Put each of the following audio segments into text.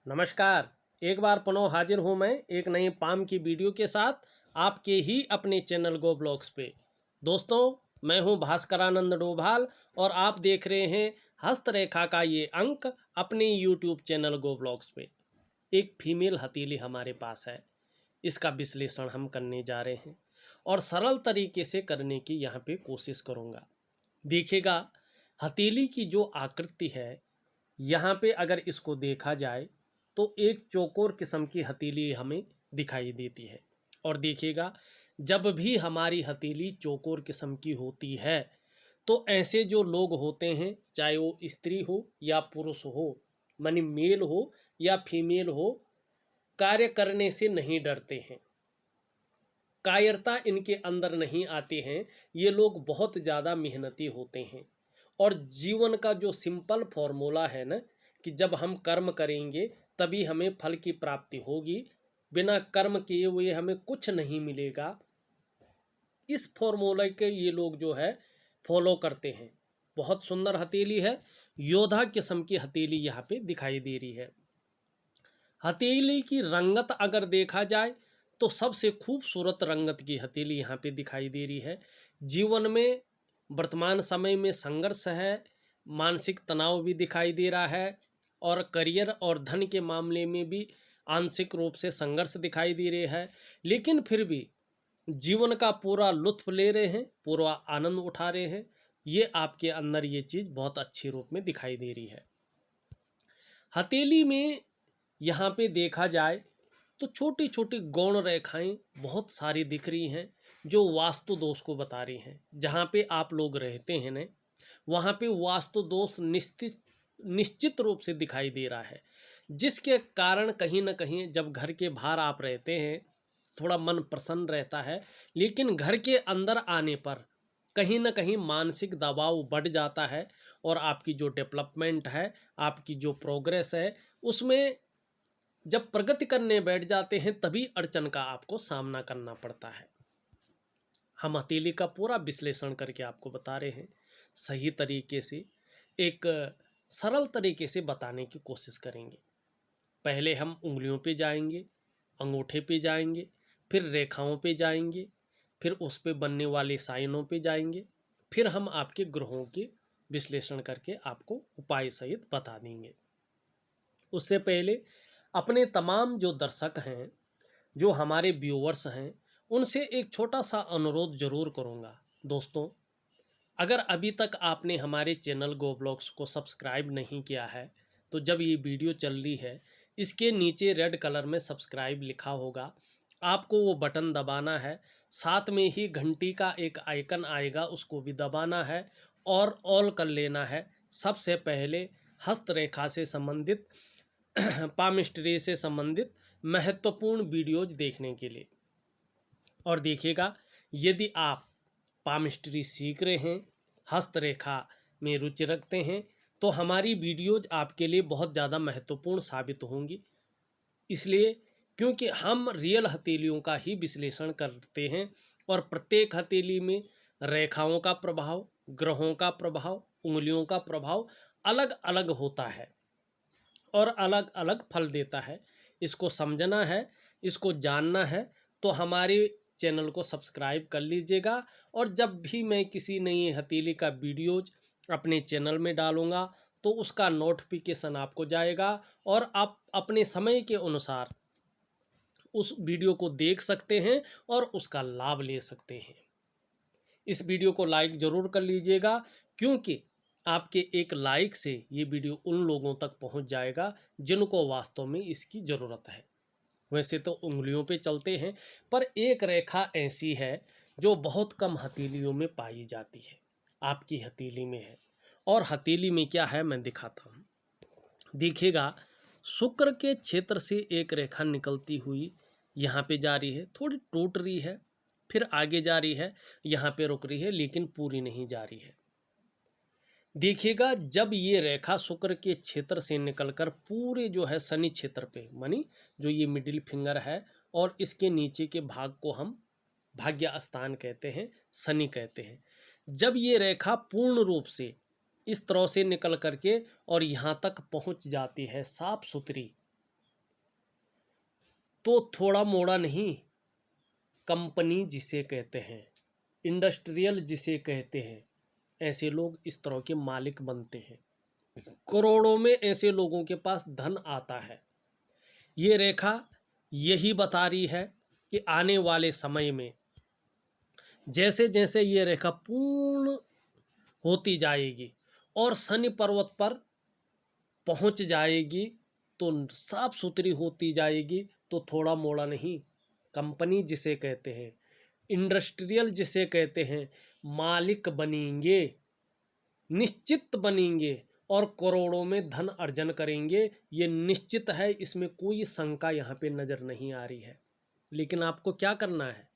नमस्कार। एक बार पुनः हाजिर हूँ मैं एक नई पाम की वीडियो के साथ आपके ही अपने चैनल गो ब्लॉग्स पे। दोस्तों, मैं हूँ भास्करानंद डोभाल और आप देख रहे हैं हस्तरेखा का ये अंक अपने यूट्यूब चैनल गो ब्लॉग्स पे। एक फीमेल हथेली हमारे पास है, इसका विश्लेषण हम करने जा रहे हैं और सरल तरीके से करने की यहाँ पे कोशिश करूँगा। देखिएगा, हथेली की जो आकृति है, यहाँ पे अगर इसको देखा जाए तो एक चौकोर किस्म की हथेली हमें दिखाई देती है। और देखिएगा, जब भी हमारी हथेली चौकोर किस्म की होती है तो ऐसे जो लोग होते हैं, चाहे वो स्त्री हो या पुरुष हो, मानी मेल हो या फीमेल हो, कार्य करने से नहीं डरते हैं, कायरता इनके अंदर नहीं आते हैं। ये लोग बहुत ज़्यादा मेहनती होते हैं और जीवन का जो सिंपल फॉर्मूला है ना, कि जब हम कर्म करेंगे तभी हमें फल की प्राप्ति होगी, बिना कर्म किए हुए हमें कुछ नहीं मिलेगा। इस फॉर्मूले के ये लोग जो है फॉलो करते हैं। बहुत सुंदर हथेली है, योद्धा किस्म की हथेली यहाँ पे दिखाई दे रही है। हथेली की रंगत अगर देखा जाए तो सबसे खूबसूरत रंगत की हथेली यहाँ पे दिखाई दे रही है। जीवन में वर्तमान समय में संघर्ष है, मानसिक तनाव भी दिखाई दे रहा है और करियर और धन के मामले में भी आंशिक रूप से संघर्ष दिखाई दे रहा है, लेकिन फिर भी जीवन का पूरा लुत्फ ले रहे हैं, पूरा आनंद उठा रहे हैं। ये आपके अंदर ये चीज़ बहुत अच्छी रूप में दिखाई दे रही है। हथेली में यहाँ पे देखा जाए तो छोटी छोटी गौण रेखाएं बहुत सारी दिख रही हैं, जो वास्तु दोष को बता रही हैं। जहाँ पे आप लोग रहते हैं न, वहाँ पे वास्तु दोष निश्चित रूप से दिखाई दे रहा है, जिसके कारण कहीं ना कहीं जब घर के बाहर आप रहते हैं थोड़ा मन प्रसन्न रहता है, लेकिन घर के अंदर आने पर कहीं ना कहीं मानसिक दबाव बढ़ जाता है और आपकी जो डेवलपमेंट है, आपकी जो प्रोग्रेस है, उसमें जब प्रगति करने बैठ जाते हैं तभी अड़चन का आपको सामना करना पड़ता है। हम हथेली का पूरा विश्लेषण करके आपको बता रहे हैं, सही तरीके से एक सरल तरीके से बताने की कोशिश करेंगे। पहले हम उंगलियों पे जाएंगे, अंगूठे पे जाएंगे, फिर रेखाओं पे जाएंगे, फिर उस पे बनने वाले साइनों पे जाएंगे, फिर हम आपके ग्रहों के विश्लेषण करके आपको उपाय सहित बता देंगे। उससे पहले अपने तमाम जो दर्शक हैं, जो हमारे व्यूवर्स हैं, उनसे एक छोटा सा अनुरोध ज़रूर करूँगा। दोस्तों, अगर अभी तक आपने हमारे चैनल गो ब्लॉग्स को सब्सक्राइब नहीं किया है तो जब ये वीडियो चल रही है, इसके नीचे रेड कलर में सब्सक्राइब लिखा होगा, आपको वो बटन दबाना है। साथ में ही घंटी का एक आइकन आएगा, उसको भी दबाना है और ऑल कर लेना है। सबसे पहले हस्तरेखा से संबंधित पामिस्ट्री से संबंधित महत्वपूर्ण वीडियोज देखने के लिए। और देखिएगा, यदि आप पामिस्ट्री सीख रहे हैं, हस्तरेखा में रुचि रखते हैं, तो हमारी वीडियोज आपके लिए बहुत ज़्यादा महत्वपूर्ण साबित होंगी। इसलिए क्योंकि हम रियल हथेलियों का ही विश्लेषण करते हैं और प्रत्येक हथेली में रेखाओं का प्रभाव, ग्रहों का प्रभाव, उंगलियों का प्रभाव अलग अलग होता है और अलग अलग फल देता है। इसको समझना है, इसको जानना है, तो हमारे चैनल को सब्सक्राइब कर लीजिएगा। और जब भी मैं किसी नई हथेली का वीडियोज अपने चैनल में डालूँगा तो उसका नोटिफिकेशन आपको जाएगा और आप अपने समय के अनुसार उस वीडियो को देख सकते हैं और उसका लाभ ले सकते हैं। इस वीडियो को लाइक ज़रूर कर लीजिएगा, क्योंकि आपके एक लाइक से ये वीडियो उन लोगों तक पहुंच जाएगा जिनको वास्तव में इसकी ज़रूरत है। वैसे तो उंगलियों पे चलते हैं, पर एक रेखा ऐसी है जो बहुत कम हथेलियों में पाई जाती है, आपकी हथेली में है। और हथेली में क्या है मैं दिखाता हूँ। देखिएगा, शुक्र के क्षेत्र से एक रेखा निकलती हुई यहाँ पे जा रही है, थोड़ी टूट रही है, फिर आगे जा रही है, यहाँ पे रुक रही है, लेकिन पूरी नहीं जा रही है। देखिएगा, जब ये रेखा शुक्र के क्षेत्र से निकलकर पूरे जो है शनि क्षेत्र पे, मानी जो ये मिडिल फिंगर है और इसके नीचे के भाग को हम भाग्य स्थान कहते हैं, शनि कहते हैं। जब ये रेखा पूर्ण रूप से इस तरह से निकल करके और यहाँ तक पहुँच जाती है साफ सुथरी, तो थोड़ा मोड़ा नहीं, कंपनी जिसे कहते हैं, इंडस्ट्रियल जिसे कहते हैं, ऐसे लोग इस तरह के मालिक बनते हैं। करोड़ों में ऐसे लोगों के पास धन आता है। ये रेखा यही बता रही है कि आने वाले समय में जैसे जैसे ये रेखा पूर्ण होती जाएगी और शनि पर्वत पर पहुंच जाएगी तो साफ सुथरी होती जाएगी, तो थोड़ा मोड़ा नहीं, कंपनी जिसे कहते हैं, इंडस्ट्रियल जिसे कहते हैं, मालिक बनेंगे, निश्चित बनेंगे और करोड़ों में धन अर्जन करेंगे। ये निश्चित है, इसमें कोई शंका यहाँ पे नज़र नहीं आ रही है। लेकिन आपको क्या करना है?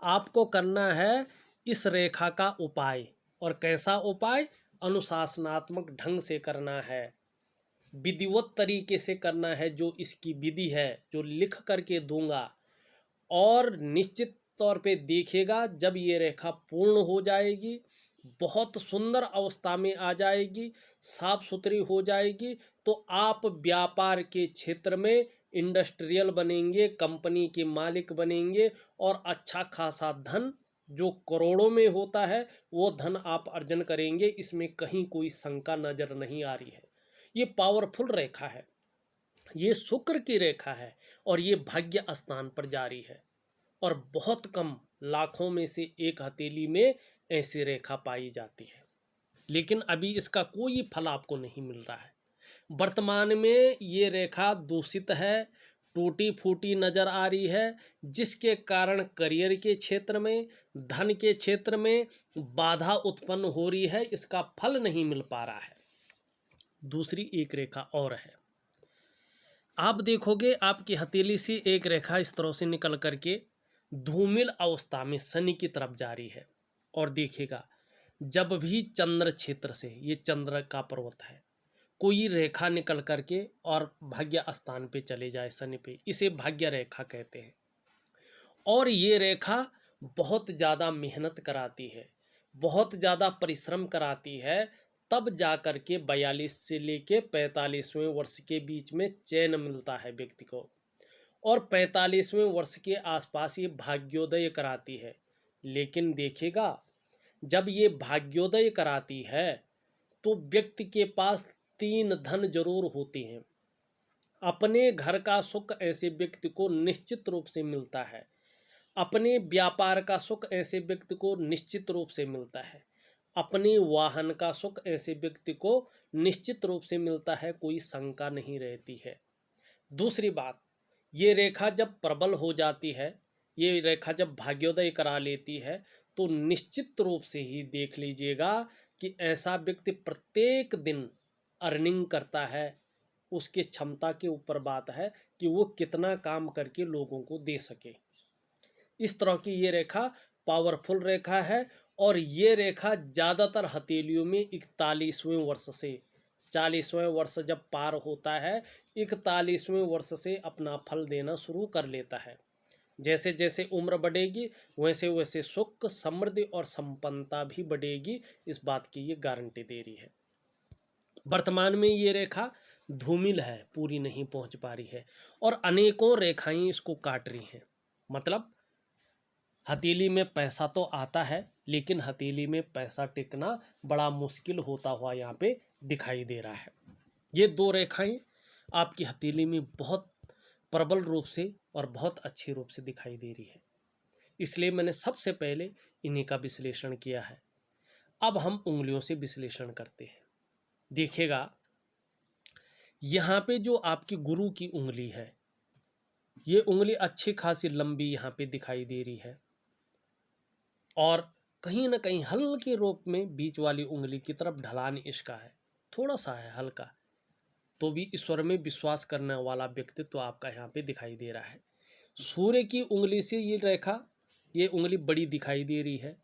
आपको करना है इस रेखा का उपाय। और कैसा उपाय? अनुशासनात्मक ढंग से करना है, विधिवत तरीके से करना है। जो इसकी विधि है, जो लिख करके दूंगा, और निश्चित तौर पे देखिएगा जब ये रेखा पूर्ण हो जाएगी, बहुत सुंदर अवस्था में आ जाएगी, साफ सुथरी हो जाएगी, तो आप व्यापार के क्षेत्र में इंडस्ट्रियल बनेंगे, कंपनी के मालिक बनेंगे और अच्छा खासा धन, जो करोड़ों में होता है, वो धन आप अर्जन करेंगे। इसमें कहीं कोई शंका नज़र नहीं आ रही है। ये पावरफुल रेखा है, ये शुक्र की रेखा है और ये भाग्य स्थान पर जारी है। और बहुत कम, लाखों में से एक हथेली में ऐसी रेखा पाई जाती है। लेकिन अभी इसका कोई फल आपको नहीं मिल रहा है। वर्तमान में ये रेखा दूषित है, टूटी फूटी नज़र आ रही है, जिसके कारण करियर के क्षेत्र में, धन के क्षेत्र में बाधा उत्पन्न हो रही है, इसका फल नहीं मिल पा रहा है। दूसरी एक रेखा और है, आप देखोगे आपकी हथेली से एक रेखा इस तरह से निकल करके धूमिल अवस्था में शनि की तरफ जारी है। और देखिएगा जब भी चंद्र क्षेत्र से, ये चंद्र का पर्वत है, कोई रेखा निकल करके और भाग्य स्थान पे चले जाए शनि पे, इसे भाग्य रेखा कहते हैं। और ये रेखा बहुत ज़्यादा मेहनत कराती है, बहुत ज़्यादा परिश्रम कराती है, तब जा कर के 42 से लेके 45वें वर्ष के बीच में चैन मिलता है व्यक्ति को। और 45वें वर्ष के आसपास ये भाग्योदय कराती है। लेकिन देखिएगा जब ये भाग्योदय कराती है तो व्यक्ति के पास 3 धन जरूर होते हैं। अपने घर का सुख ऐसे व्यक्ति को निश्चित रूप से मिलता है, अपने व्यापार का सुख ऐसे व्यक्ति को निश्चित रूप से मिलता है, अपने वाहन का सुख ऐसे व्यक्ति को निश्चित रूप से मिलता है, कोई शंका नहीं रहती है। दूसरी बात, ये रेखा जब प्रबल हो जाती है, ये रेखा जब भाग्योदय करा लेती है, तो निश्चित रूप से ही देख लीजिएगा कि ऐसा व्यक्ति प्रत्येक दिन अर्निंग करता है। उसके क्षमता के ऊपर बात है कि वो कितना काम करके लोगों को दे सके। इस तरह की ये रेखा पावरफुल रेखा है। और ये रेखा ज़्यादातर हथेलियों में 41वें वर्ष से, 40वें वर्ष जब पार होता है, 41वें वर्ष से अपना फल देना शुरू कर लेता है। जैसे जैसे उम्र बढ़ेगी वैसे वैसे सुख, समृद्धि और संपन्नता भी बढ़ेगी, इस बात की ये गारंटी दे रही है। वर्तमान में ये रेखा धूमिल है, पूरी नहीं पहुंच पा रही है और अनेकों रेखाएं इसको काट रही हैं। मतलब हथेली में पैसा तो आता है, लेकिन हथेली में पैसा टिकना बड़ा मुश्किल होता हुआ यहाँ पे दिखाई दे रहा है। ये 2 रेखाएं आपकी हथेली में बहुत प्रबल रूप से और बहुत अच्छे रूप से दिखाई दे रही है, इसलिए मैंने सबसे पहले इन्हीं का विश्लेषण किया है। अब हम उंगलियों से विश्लेषण करते हैं। देखिएगा यहाँ पे जो आपकी गुरु की उंगली है, ये उंगली अच्छी खासी लंबी यहाँ पे दिखाई दे रही है और कहीं ना कहीं हल्के रूप में बीच वाली उंगली की तरफ ढलान इसका है, थोड़ा सा है हल्का, तो भी ईश्वर में विश्वास करने वाला व्यक्तित्व तो आपका यहाँ पे दिखाई दे रहा है। सूर्य की उंगली से ये रेखा, ये उंगली बड़ी दिखाई दे रही है,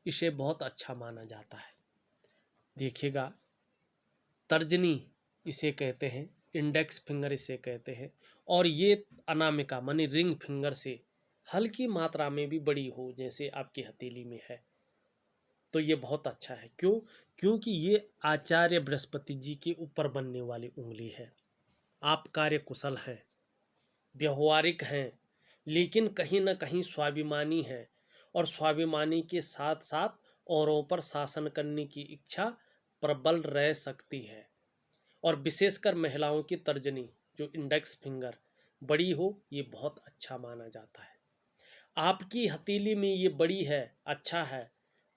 इसे बहुत अच्छा माना जाता है। देखिएगा तर्जनी इसे कहते हैं, इंडेक्स फिंगर इसे कहते हैं, और ये अनामिका मानी रिंग फिंगर से हल्की मात्रा में भी बड़ी हो जैसे आपकी हथेली में है, तो ये बहुत अच्छा है। क्यों? क्योंकि ये आचार्य बृहस्पति जी के ऊपर बनने वाली उंगली है। आप कार्य कुशल हैं, व्यवहारिक हैं, लेकिन कहीं ना कहीं स्वाभिमानी है और स्वाभिमानी के साथ साथ औरों पर शासन करने की इच्छा प्रबल रह सकती है। और विशेषकर महिलाओं की तर्जनी जो इंडेक्स फिंगर बड़ी हो, ये बहुत अच्छा माना जाता है। आपकी हथेली में ये बड़ी है, अच्छा है।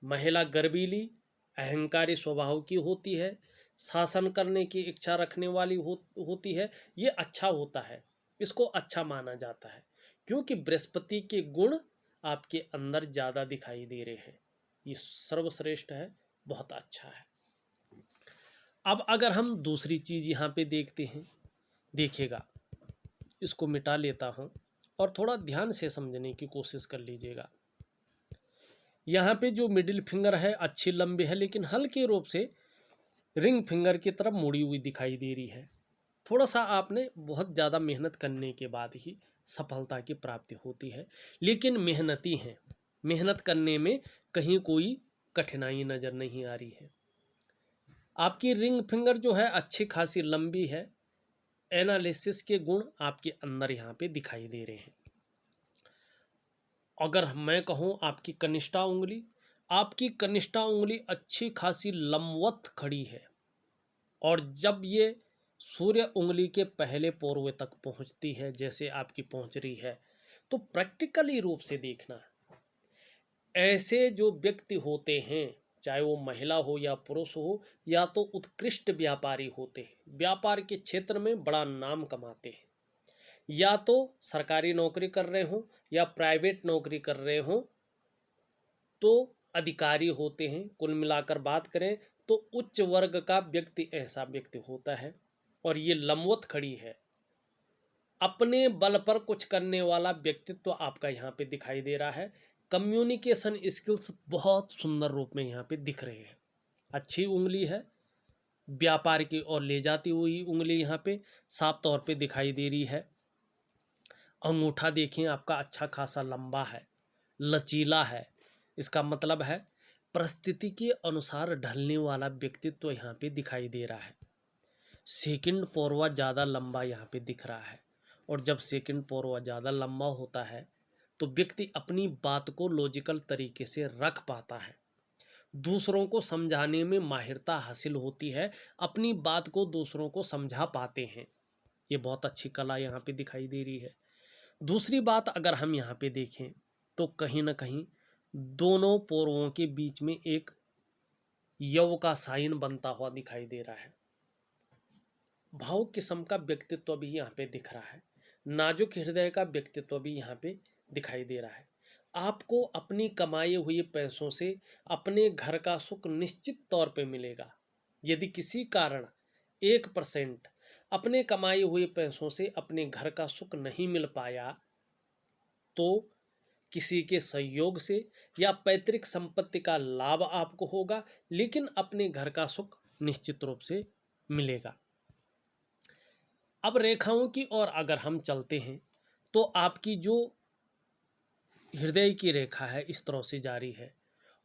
महिला गर्वीली, अहंकारी स्वभाव की होती है, शासन करने की इच्छा रखने वाली होती है, ये अच्छा होता है, इसको अच्छा माना जाता है क्योंकि बृहस्पति के गुण आपके अंदर ज़्यादा दिखाई दे रहे हैं। ये सर्वश्रेष्ठ है, बहुत अच्छा है। अब अगर हम दूसरी चीज़ यहाँ पे देखते हैं, देखिएगा, इसको मिटा लेता हूँ और थोड़ा ध्यान से समझने की कोशिश कर लीजिएगा। यहाँ पे जो मिडिल फिंगर है अच्छी लंबी है, लेकिन हल्के रूप से रिंग फिंगर की तरफ मुड़ी हुई दिखाई दे रही है। थोड़ा सा आपने बहुत ज़्यादा मेहनत करने के बाद ही सफलता की प्राप्ति होती है, लेकिन मेहनती हैं, मेहनत करने में कहीं कोई कठिनाई नज़र नहीं आ रही है। आपकी रिंग फिंगर जो है अच्छी खासी लंबी है। एनालिसिस के गुण आपके अंदर यहाँ पे दिखाई दे रहे हैं। अगर मैं कहूँ आपकी कनिष्ठा उंगली, आपकी कनिष्ठा उंगली अच्छी खासी लंबवत खड़ी है और जब ये सूर्य उंगली के पहले पोरवे तक पहुँचती है, जैसे आपकी पहुँच रही है, तो प्रैक्टिकली रूप से देखना, ऐसे जो व्यक्ति होते हैं, चाहे वो महिला हो या पुरुष हो, या तो उत्कृष्ट व्यापारी होते हैं, व्यापार के क्षेत्र में बड़ा नाम कमाते हैं, या तो सरकारी नौकरी कर रहे हों या प्राइवेट नौकरी कर रहे हों, तो अधिकारी होते हैं। कुल मिलाकर बात करें तो उच्च वर्ग का व्यक्ति ऐसा व्यक्ति होता है और ये लंबवत खड़ी है। अपने बल पर कुछ करने वाला व्यक्तित्व आपका यहाँ पे दिखाई दे रहा है। कम्युनिकेशन स्किल्स बहुत सुंदर रूप में यहाँ पे दिख रहे हैं। अच्छी उंगली है, व्यापार की ओर ले जाती हुई उंगली यहाँ पे साफ तौर पे दिखाई दे रही है। अंगूठा देखें आपका अच्छा खासा लंबा है, लचीला है। इसका मतलब है परिस्थिति के अनुसार ढलने वाला व्यक्तित्व यहाँ पे दिखाई दे रहा है। सेकंड पोरवा ज़्यादा लंबा यहाँ पे दिख रहा है और जब सेकंड पोरवा ज़्यादा लंबा होता है तो व्यक्ति अपनी बात को लॉजिकल तरीके से रख पाता है, दूसरों को समझाने में माहिरता हासिल होती है, अपनी बात को दूसरों को समझा पाते हैं। ये बहुत अच्छी कला यहाँ पे दिखाई दे रही है। दूसरी बात अगर हम यहाँ पे देखें तो कहीं ना कहीं दोनों पोरवों के बीच में एक यव का साइन बनता हुआ दिखाई दे रहा है। भाव किस्म का व्यक्तित्व भी यहाँ पे दिख रहा है, नाजुक हृदय का व्यक्तित्व भी यहाँ पे दिखाई दे रहा है। आपको अपनी कमाए हुए पैसों से अपने घर का सुख निश्चित तौर पे मिलेगा। यदि किसी कारण 1% अपने कमाए हुए पैसों से अपने घर का सुख नहीं मिल पाया तो किसी के सहयोग से या पैतृक संपत्ति का लाभ आपको होगा, लेकिन अपने घर का सुख निश्चित रूप से मिलेगा। अब रेखाओं की ओर अगर हम चलते हैं तो आपकी जो हृदय की रेखा है इस तरह से जारी है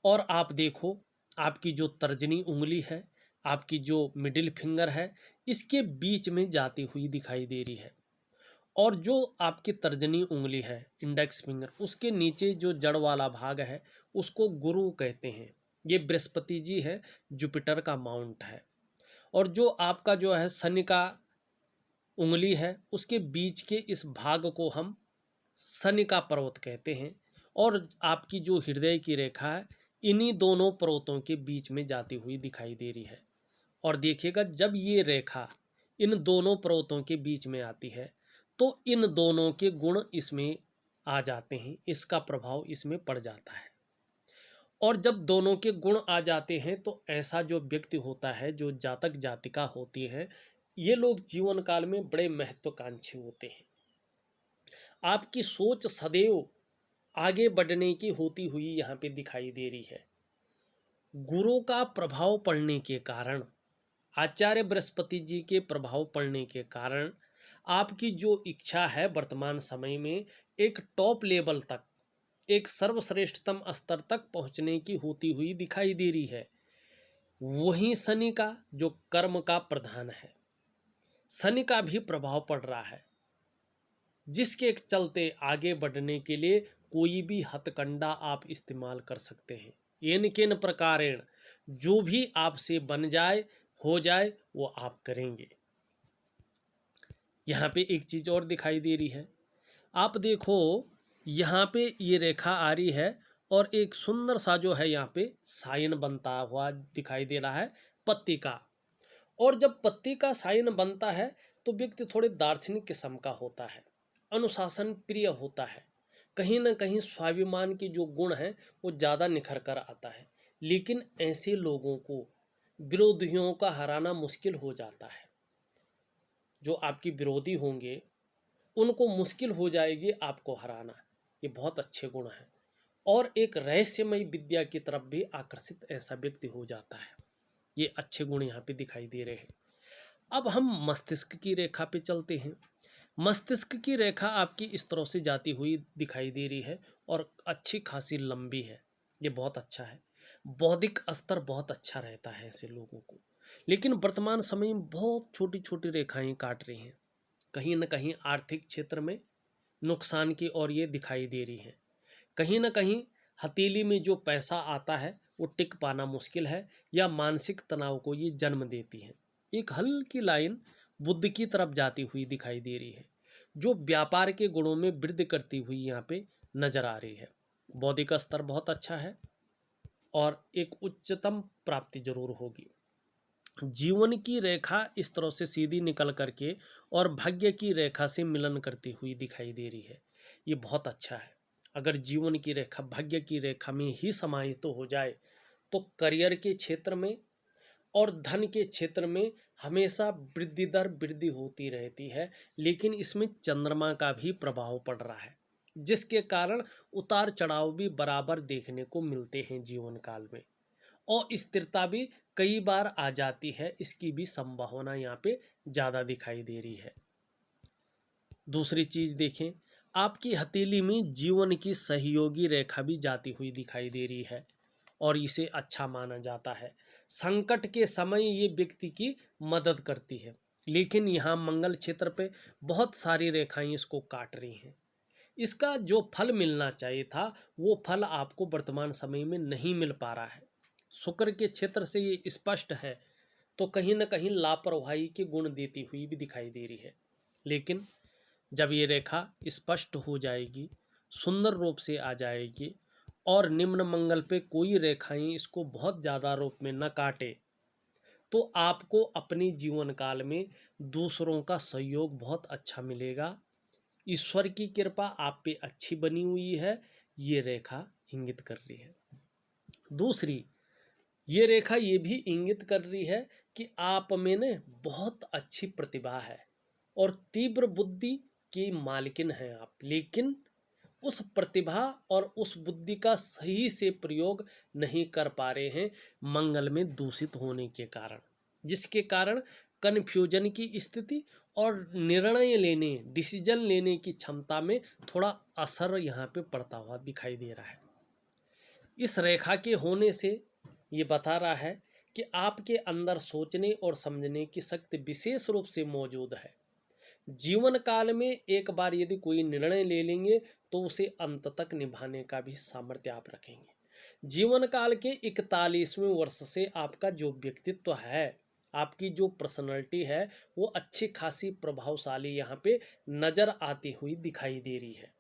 और आप देखो आपकी जो तर्जनी उंगली है, आपकी जो मिडिल फिंगर है, इसके बीच में जाती हुई दिखाई दे रही है और जो आपकी तर्जनी उंगली है इंडेक्स फिंगर, उसके नीचे जो जड़ वाला भाग है उसको गुरु कहते हैं। ये बृहस्पति जी है, जुपिटर का माउंट है। और जो आपका जो है शनि का उंगली है, उसके बीच के इस भाग को हम शनि का पर्वत कहते हैं और आपकी जो हृदय की रेखा है इन्हीं दोनों पर्वतों के बीच में जाती हुई दिखाई दे रही है। और देखिएगा जब ये रेखा इन दोनों पर्वतों के बीच में आती है तो इन दोनों के गुण इसमें आ जाते हैं, इसका प्रभाव इसमें पड़ जाता है। और जब दोनों के गुण आ जाते हैं तो ऐसा जो व्यक्ति होता है, जो जातक जातिका होती है, ये लोग जीवन काल में बड़े महत्वाकांक्षी होते हैं। आपकी सोच सदैव आगे बढ़ने की होती हुई यहाँ पे दिखाई दे रही है। गुरु का प्रभाव पड़ने के कारण, आचार्य बृहस्पति जी के प्रभाव पड़ने के कारण आपकी जो इच्छा है वर्तमान समय में एक टॉप लेवल तक, एक सर्वश्रेष्ठतम स्तर तक पहुँचने की होती हुई दिखाई दे रही है। वहीं शनि का जो कर्म का प्रधान है, शनि का भी प्रभाव पड़ रहा है। जिसके चलते आगे बढ़ने के लिए कोई भी हथकंडा आप इस्तेमाल कर सकते हैं। इन किन प्रकारेण जो भी आपसे बन जाए हो जाए वो आप करेंगे। यहाँ पे एक चीज़ और दिखाई दे रही है, आप देखो यहाँ पे ये रेखा आ रही है और एक सुंदर सा जो है यहाँ पे साइन बनता हुआ दिखाई दे रहा है पत्ती का। और जब पत्ती का साइन बनता है तो व्यक्ति थोड़े दार्शनिक किस्म का होता है, अनुशासन प्रिय होता है, कहीं ना कहीं स्वाभिमान के जो गुण हैं वो ज़्यादा निखर कर आता है। लेकिन ऐसे लोगों को विरोधियों का हराना मुश्किल हो जाता है। जो आपके विरोधी होंगे उनको मुश्किल हो जाएगी आपको हराना। ये बहुत अच्छे गुण हैं और एक रहस्यमय विद्या की तरफ भी आकर्षित ऐसा व्यक्ति हो जाता है। ये अच्छे गुण यहाँ पे दिखाई दे रहे हैं। अब हम मस्तिष्क की रेखा पे चलते हैं। मस्तिष्क की रेखा आपकी इस तरह से जाती हुई दिखाई दे रही है और अच्छी खासी लंबी है। ये बहुत अच्छा है, बौद्धिक स्तर बहुत अच्छा रहता है ऐसे लोगों को। लेकिन वर्तमान समय में बहुत छोटी छोटी रेखाएं काट रही हैं, कहीं ना कहीं आर्थिक क्षेत्र में नुकसान की ओर ये दिखाई दे रही है। कहीं ना कहीं हथेली में जो पैसा आता है वो टिक पाना मुश्किल है या मानसिक तनाव को ये जन्म देती है। एक हल्की लाइन बुद्ध की तरफ जाती हुई दिखाई दे रही है जो व्यापार के गुणों में वृद्धि करती हुई यहाँ पे नजर आ रही है। बौद्धिक स्तर बहुत अच्छा है और एक उच्चतम प्राप्ति जरूर होगी। जीवन की रेखा इस तरह से सीधी निकल करके और भाग्य की रेखा से मिलन करती हुई दिखाई दे रही है। ये बहुत अच्छा है। अगर जीवन की रेखा भाग्य की रेखा में ही समाहित तो हो जाए तो करियर के क्षेत्र में और धन के क्षेत्र में हमेशा वृद्धि दर वृद्धि होती रहती है। लेकिन इसमें चंद्रमा का भी प्रभाव पड़ रहा है जिसके कारण उतार चढ़ाव भी बराबर देखने को मिलते हैं जीवन काल में और स्थिरता भी कई बार आ जाती है। इसकी भी संभावना यहाँ पे ज़्यादा दिखाई दे रही है। दूसरी चीज़ देखें, आपकी हथेली में जीवन की सहयोगी रेखा भी जाती हुई दिखाई दे रही है और इसे अच्छा माना जाता है। संकट के समय ये व्यक्ति की मदद करती है। लेकिन यहाँ मंगल क्षेत्र पे बहुत सारी रेखाएं इसको काट रही हैं। इसका जो फल मिलना चाहिए था वो फल आपको वर्तमान समय में नहीं मिल पा रहा है। शुक्र के क्षेत्र से ये स्पष्ट है तो कहीं ना कहीं लापरवाही के गुण देती हुई भी दिखाई दे रही है। लेकिन जब ये रेखा स्पष्ट हो जाएगी, सुंदर रूप से आ जाएगी और निम्न मंगल पे कोई रेखाएं इसको बहुत ज़्यादा रूप में न काटे तो आपको अपने जीवन काल में दूसरों का सहयोग बहुत अच्छा मिलेगा। ईश्वर की कृपा आप पे अच्छी बनी हुई है, ये रेखा इंगित कर रही है। दूसरी, ये रेखा ये भी इंगित कर रही है कि आप में न बहुत अच्छी प्रतिभा है और तीव्र बुद्धि की मालकिन हैं आप। लेकिन उस प्रतिभा और उस बुद्धि का सही से प्रयोग नहीं कर पा रहे हैं मंगल में दूषित होने के कारण, जिसके कारण कन्फ्यूजन की स्थिति और निर्णय लेने डिसीजन लेने की क्षमता में थोड़ा असर यहाँ पे पड़ता हुआ दिखाई दे रहा है। इस रेखा के होने से ये बता रहा है कि आपके अंदर सोचने और समझने की शक्ति विशेष रूप से मौजूद है। जीवन काल में एक बार यदि कोई निर्णय ले लेंगे तो उसे अंत तक निभाने का भी सामर्थ्य आप रखेंगे। जीवन काल के 41वें वर्ष से आपका जो व्यक्तित्व है, आपकी जो पर्सनैलिटी है वो अच्छी खासी प्रभावशाली यहाँ पे नजर आती हुई दिखाई दे रही है।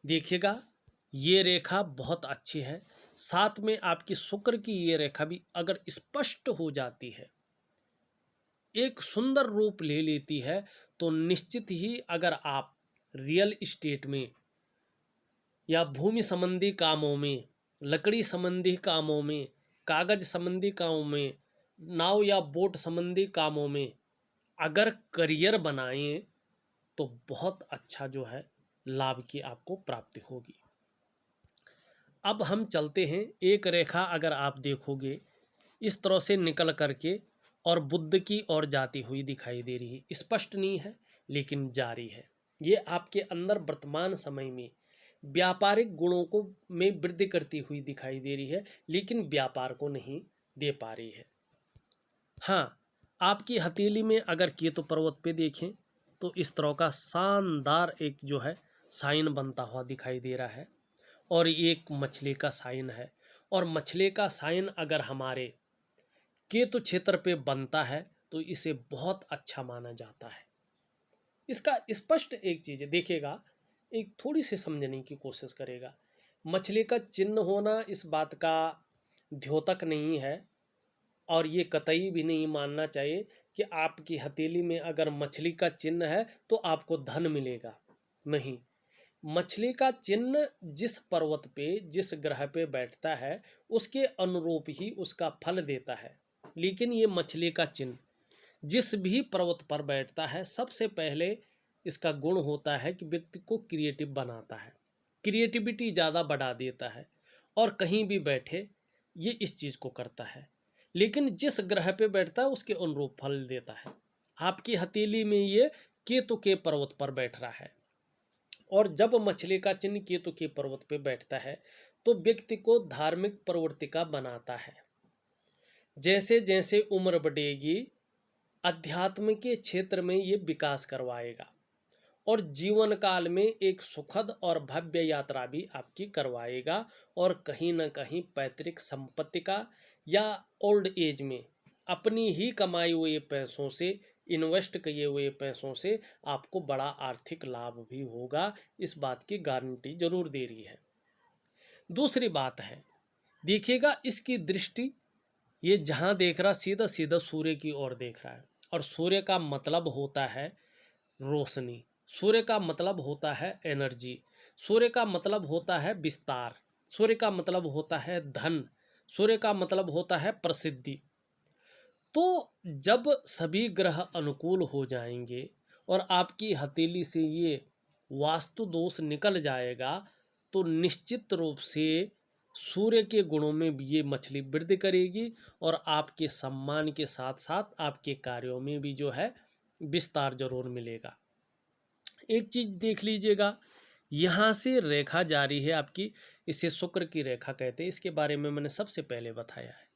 देखिएगा ये रेखा बहुत अच्छी है। साथ में आपकी शुक्र की ये रेखा भी अगर स्पष्ट हो जाती है, एक सुंदर रूप ले लेती है तो निश्चित ही अगर आप रियल इस्टेट में या भूमि संबंधी कामों में, लकड़ी संबंधी कामों में, कागज संबंधी कामों में, नाव या बोट संबंधी कामों में अगर करियर बनाएं तो बहुत अच्छा जो है लाभ की आपको प्राप्ति होगी। अब हम चलते हैं, एक रेखा अगर आप देखोगे इस तरह से निकल करके और बुद्ध की ओर जाती हुई दिखाई दे रही है। स्पष्ट नहीं है लेकिन जारी है। ये आपके अंदर वर्तमान समय में व्यापारिक गुणों को में वृद्धि करती हुई दिखाई दे रही है लेकिन व्यापार को नहीं दे पा रही है। हाँ, आपकी हथेली में अगर केतु पर्वत पे देखें तो इस तरह का शानदार एक जो है साइन बनता हुआ दिखाई दे रहा है। और ये एक मछली का साइन है। और मछली का साइन अगर हमारे केतु क्षेत्र पे बनता है तो इसे बहुत अच्छा माना जाता है। इसका स्पष्ट एक चीज़ देखिएगा, एक थोड़ी सी समझने की कोशिश करेगा। मछली का चिन्ह होना इस बात का द्योतक नहीं है, और ये कतई भी नहीं मानना चाहिए कि आपकी हथेली में अगर मछली का चिन्ह है तो आपको धन मिलेगा। नहीं, मछली का चिन्ह जिस पर्वत पे जिस ग्रह पे बैठता है उसके अनुरूप ही उसका फल देता है। लेकिन ये मछली का चिन्ह जिस भी पर्वत पर बैठता है, सबसे पहले इसका गुण होता है कि व्यक्ति को क्रिएटिव बनाता है, क्रिएटिविटी ज़्यादा बढ़ा देता है, और कहीं भी बैठे ये इस चीज़ को करता है। लेकिन जिस ग्रह पे बैठता है उसके अनुरूप फल देता है। आपकी हथेली में ये केतु के पर्वत पर बैठ रहा है, और जब मछली का चिन्ह केतु के पर्वत पे बैठता है तो व्यक्ति को धार्मिक प्रवृत्ति का बनाता है। जैसे जैसे उम्र बढ़ेगी, अध्यात्म के क्षेत्र में ये विकास करवाएगा, और जीवन काल में एक सुखद और भव्य यात्रा भी आपकी करवाएगा। और कहीं ना कहीं पैतृक संपत्ति का या ओल्ड एज में अपनी ही कमाई हुए पैसों से, इन्वेस्ट किए हुए पैसों से आपको बड़ा आर्थिक लाभ भी होगा। इस बात की गारंटी जरूर दे रही है। दूसरी बात है, देखिएगा इसकी दृष्टि, ये जहाँ देख रहा सीधा सीधा सूर्य की ओर देख रहा है, और सूर्य का मतलब होता है रोशनी, सूर्य का मतलब होता है एनर्जी, सूर्य का मतलब होता है विस्तार, सूर्य का मतलब होता है धन, सूर्य का मतलब होता है प्रसिद्धि। तो जब सभी ग्रह अनुकूल हो जाएंगे और आपकी हथेली से ये वास्तु दोष निकल जाएगा, तो निश्चित रूप से सूर्य के गुणों में भी ये मछली वृद्धि करेगी, और आपके सम्मान के साथ साथ आपके कार्यों में भी जो है विस्तार जरूर मिलेगा। एक चीज देख लीजिएगा, यहाँ से रेखा जारी है आपकी, इसे शुक्र की रेखा कहते हैं, इसके बारे में मैंने सबसे पहले बताया है।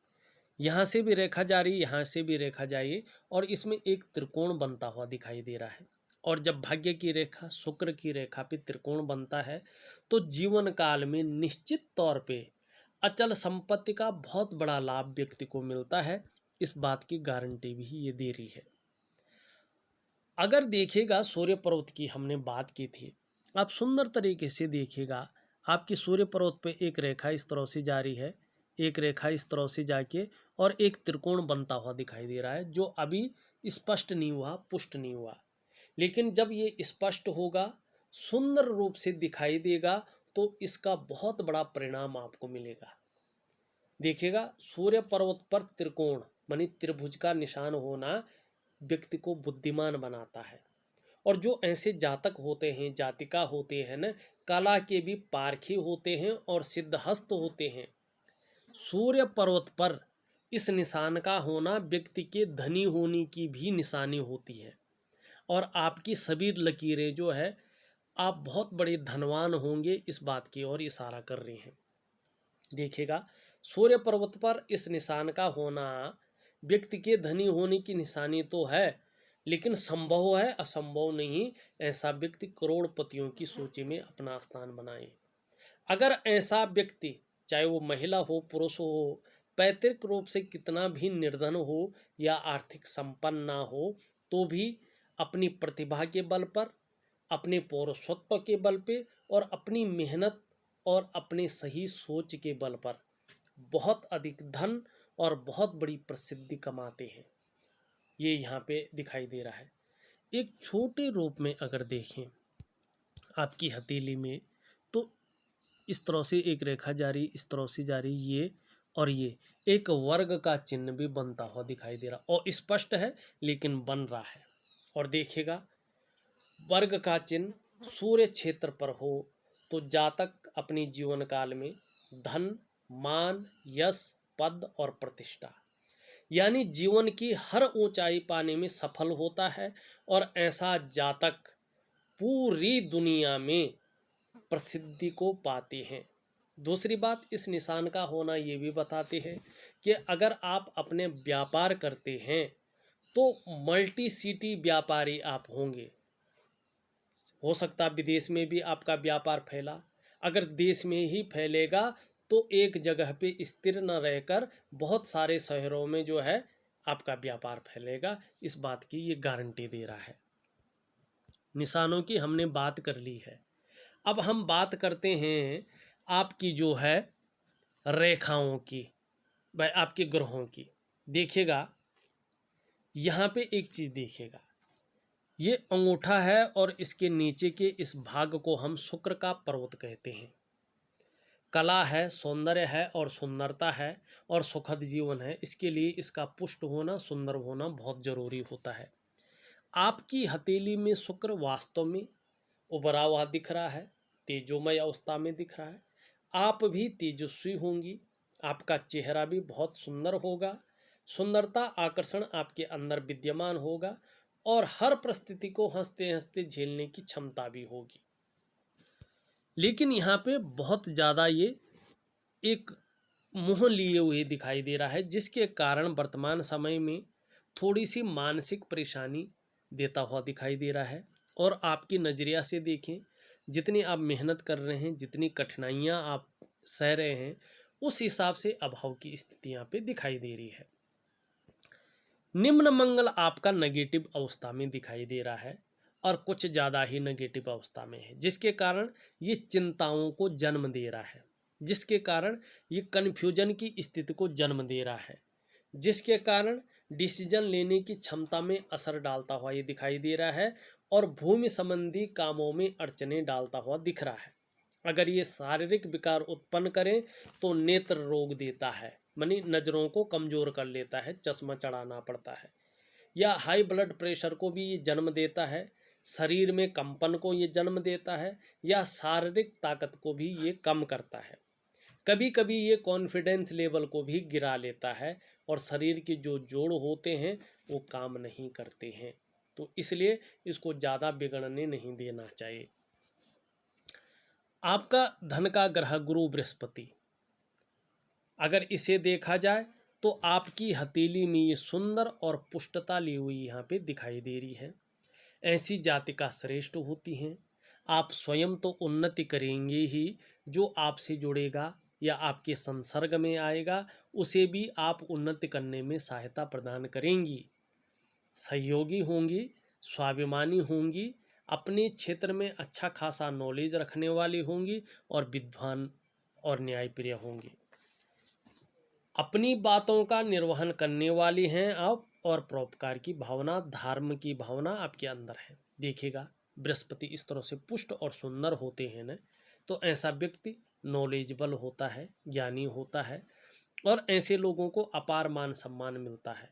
यहाँ से भी रेखा जारी, यहाँ से भी रेखा जारी, और इसमें एक त्रिकोण बनता हुआ दिखाई दे रहा है। और जब भाग्य की रेखा शुक्र की रेखा पे त्रिकोण बनता है तो जीवन काल में निश्चित तौर पे अचल संपत्ति का बहुत बड़ा लाभ व्यक्ति को मिलता है। इस बात की गारंटी भी ये दे रही है। अगर देखिएगा सूर्य पर्वत की हमने बात की थी, आप सुंदर तरीके से देखिएगा, आपकी सूर्य पर्वत पे एक रेखा इस तरह से जारी है, एक रेखा इस तरह से जाके और एक त्रिकोण बनता हुआ दिखाई दे रहा है, जो अभी स्पष्ट नहीं हुआ, पुष्ट नहीं हुआ। लेकिन जब ये स्पष्ट होगा, सुंदर रूप से दिखाई देगा, तो इसका बहुत बड़ा परिणाम आपको मिलेगा। देखिएगा, सूर्य पर्वत पर त्रिकोण मानी त्रिभुज का निशान होना व्यक्ति को बुद्धिमान बनाता है। और जो ऐसे जातक होते हैं, जातिका होते हैं न, कला के भी पारखी होते हैं और सिद्धहस्त होते हैं, सूर्य पर्वत पर इस निशान का होना व्यक्ति के धनी होने की भी निशानी होती है। और आपकी सभी लकीरें जो है, आप बहुत बड़े धनवान होंगे, इस बात की ओर इशारा कर रहे हैं। देखिएगा, सूर्य पर्वत पर इस निशान का होना व्यक्ति के धनी होने की निशानी तो है, लेकिन संभव है, असंभव नहीं। ऐसा व्यक्ति करोड़पतियों की सूची में अपना स्थान बनाए। अगर ऐसा व्यक्ति, चाहे वो महिला हो पुरुष हो, पैतृक रूप से कितना भी निर्धन हो या आर्थिक संपन्न ना हो, तो भी अपनी प्रतिभा के बल पर, अपने पौरुषत्व के बल पे और अपनी मेहनत और अपने सही सोच के बल पर बहुत अधिक धन और बहुत बड़ी प्रसिद्धि कमाते हैं। ये यहाँ पे दिखाई दे रहा है। एक छोटे रूप में अगर देखें आपकी हथेली में, तो इस तरह से एक रेखा जारी, इस तरह से जारी, ये और ये एक वर्ग का चिन्ह भी बनता हुआ दिखाई दे रहा, और स्पष्ट है लेकिन बन रहा है। और देखिएगा, वर्ग का चिन्ह सूर्य क्षेत्र पर हो तो जातक अपने जीवन काल में धन, मान, यश, पद और प्रतिष्ठा, यानी जीवन की हर ऊंचाई पाने में सफल होता है। और ऐसा जातक पूरी दुनिया में प्रसिद्धि को पाते हैं। दूसरी बात, इस निशान का होना ये भी बताते हैं कि अगर आप अपने व्यापार करते हैं तो मल्टी सिटी व्यापारी आप होंगे। हो सकता विदेश में भी आपका व्यापार फैला। अगर देश में ही फैलेगा तो एक जगह पे स्थिर न रहकर बहुत सारे शहरों में जो है आपका व्यापार फैलेगा। इस बात की ये गारंटी दे रहा है। निशानों की हमने बात कर ली है। अब हम बात करते हैं आपकी जो है रेखाओं की, भाई आपके ग्रहों की। देखिएगा यहाँ पे एक चीज़ देखिएगा, ये अंगूठा है और इसके नीचे के इस भाग को हम शुक्र का पर्वत कहते हैं। कला है, सौंदर्य है और सुंदरता है और सुखद जीवन है, इसके लिए इसका पुष्ट होना, सुंदर होना बहुत जरूरी होता है। आपकी हथेली में शुक्र वास्तव में उभरा हुआ दिख रहा है, तेजोमय अवस्था में दिख रहा है। आप भी तेजस्वी होंगी, आपका चेहरा भी बहुत सुंदर होगा, सुंदरता आकर्षण आपके अंदर विद्यमान होगा और हर परिस्थिति को हंसते हंसते झेलने की क्षमता भी होगी। लेकिन यहाँ पे बहुत ज़्यादा ये एक मुँह लिए हुए दिखाई दे रहा है, जिसके कारण वर्तमान समय में थोड़ी सी मानसिक परेशानी देता हुआ दिखाई दे रहा है। और आपकी नज़रिया से देखें, जितनी आप मेहनत कर रहे हैं, जितनी कठिनाइयाँ आप सह रहे हैं, उस हिसाब से अभाव की स्थिति यहाँ पे दिखाई दे रही है। निम्न मंगल आपका नेगेटिव अवस्था में दिखाई दे रहा है और कुछ ज़्यादा ही नेगेटिव अवस्था में है, जिसके कारण ये चिंताओं को जन्म दे रहा है, जिसके कारण ये कन्फ्यूजन की स्थिति को जन्म दे रहा है, जिसके कारण डिसीजन लेने की क्षमता में असर डालता हुआ ये दिखाई दे रहा है और भूमि संबंधी कामों में अड़चने डालता हुआ दिख रहा है। अगर ये शारीरिक विकार उत्पन्न करें तो नेत्र रोग देता है, मानी नज़रों को कमज़ोर कर लेता है, चश्मा चढ़ाना पड़ता है। या हाई ब्लड प्रेशर को भी ये जन्म देता है, शरीर में कंपन को ये जन्म देता है, या शारीरिक ताकत को भी ये कम करता है। कभी कभी ये कॉन्फिडेंस लेवल को भी गिरा लेता है और शरीर के जो जोड़ होते हैं वो काम नहीं करते हैं। तो इसलिए इसको ज़्यादा बिगड़ने नहीं देना चाहिए। आपका धन का ग्रह गुरु बृहस्पति, अगर इसे देखा जाए तो आपकी हथेली में ये सुंदर और पुष्टता ली हुई यहाँ पे दिखाई दे रही है। ऐसी जातिका श्रेष्ठ होती हैं। आप स्वयं तो उन्नति करेंगे ही, जो आपसे जुड़ेगा या आपके संसर्ग में आएगा उसे भी आप उन्नति करने में सहायता प्रदान करेंगी। सहयोगी होंगी, स्वाभिमानी होंगी, अपने क्षेत्र में अच्छा खासा नॉलेज रखने वाली होंगी और विद्वान और न्यायप्रिय होंगी। अपनी बातों का निर्वहन करने वाली हैं आप और परोपकार की भावना, धर्म की भावना आपके अंदर है। देखिएगा बृहस्पति इस तरह से पुष्ट और सुंदर होते हैं न, तो ऐसा व्यक्ति नॉलेजेबल होता है, ज्ञानी होता है और ऐसे लोगों को अपार मान सम्मान मिलता है।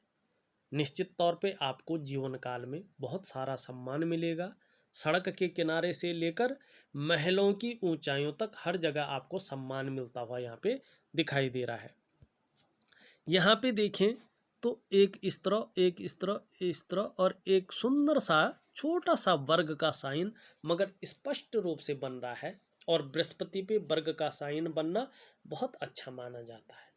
निश्चित तौर पे आपको जीवन काल में बहुत सारा सम्मान मिलेगा। सड़क के किनारे से लेकर महलों की ऊंचाइयों तक हर जगह आपको सम्मान मिलता हुआ यहाँ पे दिखाई दे रहा है। यहाँ पे देखें तो एक इस तरह, एक इस तरह, इस तरह और एक सुंदर सा छोटा सा वर्ग का साइन मगर स्पष्ट रूप से बन रहा है। और बृहस्पति पे वर्ग का साइन बनना बहुत अच्छा माना जाता है।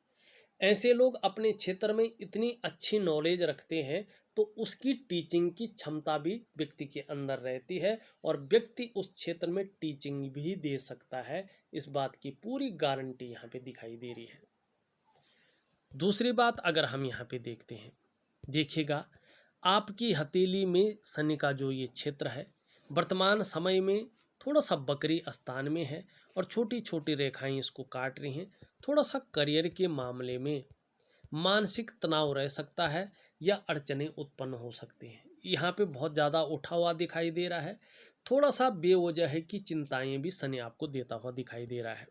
ऐसे लोग अपने क्षेत्र में इतनी अच्छी नॉलेज रखते हैं तो उसकी टीचिंग की क्षमता भी व्यक्ति के अंदर रहती है और व्यक्ति उस क्षेत्र में टीचिंग भी दे सकता है। इस बात की पूरी गारंटी यहाँ पे दिखाई दे रही है। दूसरी बात अगर हम यहाँ पे देखते हैं, देखिएगा आपकी हथेली में शनि का जो ये क्षेत्र है वर्तमान समय में थोड़ा सा बकरी स्थान में है और छोटी छोटी रेखाएं इसको काट रही हैं। थोड़ा सा करियर के मामले में मानसिक तनाव रह सकता है या अड़चने उत्पन्न हो सकती हैं। यहाँ पे बहुत ज़्यादा उठा हुआ दिखाई दे रहा है। थोड़ा सा बेवजह की चिंताएं भी शनि आपको देता हुआ दिखाई दे रहा है।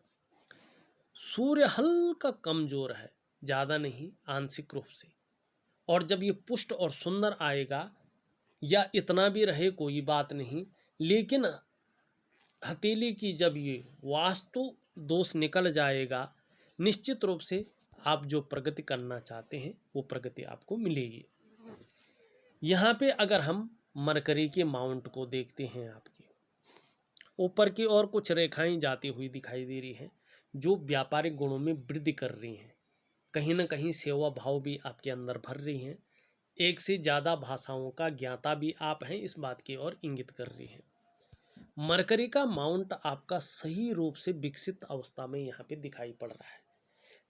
सूर्य हल्का कमज़ोर है, ज़्यादा नहीं, आंशिक रूप से। और जब ये पुष्ट और सुंदर आएगा या इतना भी रहे कोई बात नहीं, लेकिन हथेली की जब ये वास्तु दोष निकल जाएगा निश्चित रूप से आप जो प्रगति करना चाहते हैं वो प्रगति आपको मिलेगी। यहाँ पे अगर हम मरकरी के माउंट को देखते हैं, आपके ऊपर की ओर कुछ रेखाएं जाती हुई दिखाई दे रही हैं जो व्यापारिक गुणों में वृद्धि कर रही हैं। कहीं ना कहीं सेवा भाव भी आपके अंदर भर रही हैं। एक से ज़्यादा भाषाओं का ज्ञाता भी आप हैं, इस बात की ओर इंगित कर रही हैं। मरकरी का माउंट आपका सही रूप से विकसित अवस्था में यहाँ पे दिखाई पड़ रहा है।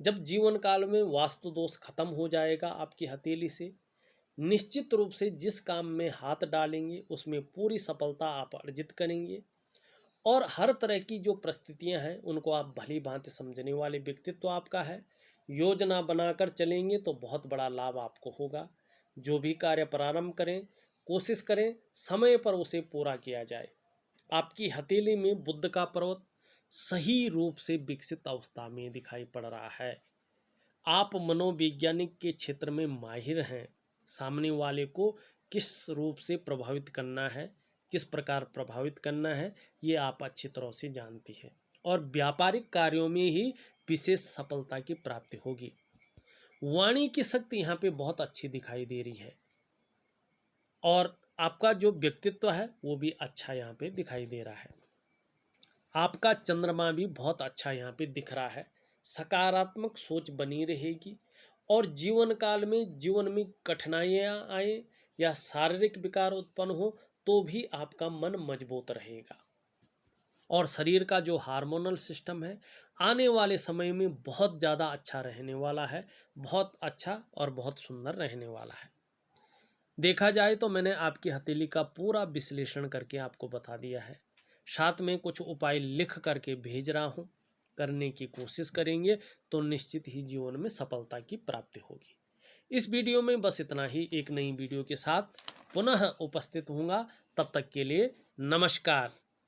जब जीवन काल में वास्तु दोष खत्म हो जाएगा आपकी हथेली से, निश्चित रूप से जिस काम में हाथ डालेंगे उसमें पूरी सफलता आप अर्जित करेंगे और हर तरह की जो परिस्थितियां हैं उनको आप भली भांति समझने वाले व्यक्तित्व आपका है। योजना बनाकर चलेंगे तो बहुत बड़ा लाभ आपको होगा। जो भी कार्य प्रारंभ करें, कोशिश करें समय पर उसे पूरा किया जाए। आपकी हथेली में बुध का पर्वत सही रूप से विकसित अवस्था में दिखाई पड़ रहा है। आप मनोवैज्ञानिक के क्षेत्र में माहिर हैं। सामने वाले को किस रूप से प्रभावित करना है, किस प्रकार प्रभावित करना है, ये आप अच्छी तरह से जानती हैं और व्यापारिक कार्यों में ही विशेष सफलता की प्राप्ति होगी। वाणी की शक्ति यहाँ पे बहुत अच्छी दिखाई दे रही है और आपका जो व्यक्तित्व है वो भी अच्छा यहाँ पे दिखाई दे रहा है। आपका चंद्रमा भी बहुत अच्छा यहाँ पे दिख रहा है। सकारात्मक सोच बनी रहेगी और जीवन काल में जीवन में कठिनाइयाँ आए या शारीरिक विकार उत्पन्न हो तो भी आपका मन मजबूत रहेगा और शरीर का जो हार्मोनल सिस्टम है आने वाले समय में बहुत ज़्यादा अच्छा रहने वाला है, बहुत अच्छा और बहुत सुंदर रहने वाला है। देखा जाए तो मैंने आपकी हथेली का पूरा विश्लेषण करके आपको बता दिया है। साथ में कुछ उपाय लिख करके भेज रहा हूँ, करने की कोशिश करेंगे तो निश्चित ही जीवन में सफलता की प्राप्ति होगी। इस वीडियो में बस इतना ही। एक नई वीडियो के साथ पुनः उपस्थित होऊंगा। तब तक के लिए नमस्कार।